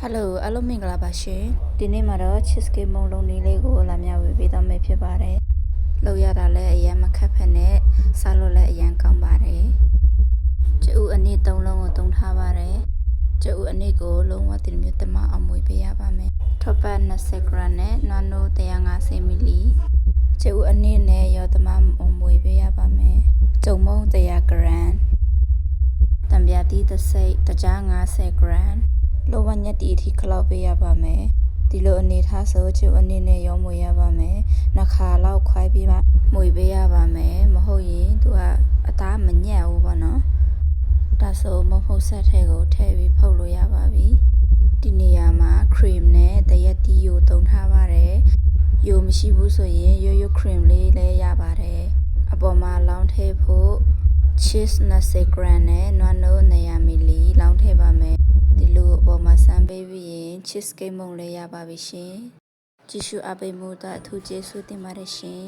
Hello အားလုံးမင်္ဂလာပါရှင်ဒီနေ့မှာတော့ cheesecake မုံလုံးလေးလေးကိုလာမျှဝေပေးသွားမယ်ဖြစ်ပါတယ်လောက်ရတာလည်းအရင်မခက်ဖက်နဲ့စားလို့လည်းအရင်ကောင်းပါတယ်ကျူအနည်း3လုံးကိုသုံးထားပါတယ်ကျူအနည်းကိုလုံးဝတင်မြတ်တမအောင်မွေပေးရပါမယ်ထော်ပတ်20 gram နဲ့နွားနိုး150 ml ကျူအနည်းနဲ့ရောတမအောင်မွေပေးရပါမယ်ကျုံမုံ100 gram တံပြာတီးတစ်စိတ်တကြား50 gramလောဝညက်တီအထိခလောက်ပေးရပါမယ်ဒီလိုအနေထားဆိုကျုပ်အနေနဲ့ရောမွေရပါမယ်နှစ်ခါလောက်ခွိုင်းပြီးမှမွေပေးရပါမယ်မဟုတ်ရင်သူကအသားမညက်ဘူးပေါ့နော်ဒါဆိုမဟုတ်ဆက်ထဲကိုထည့်ပြီးဖုတ်လို့ရပါပြီဒီနေရာမှာ cream နဲ့တရက်တီးကိုတုံထားပါတယ်ယိုမရှိဘူးဆိုရင်ရိုး cream လေးလည်းရပါတယ်အပေါ်မှာလောင်းထည့်ဖို့ cheese 20 gram နဲ့နွားနိုး100 ml လောင်းထည့်ပါမယ်ဒီလိုအပေါ်မှာစမ်းပေးပြီးရင် cheesecake မုံလေးရပါပြီရှင်ကြည့်ရှုအားပေးမှုအတွက်အထူးကျေးဇူးတင်ပါတယ်ရှင်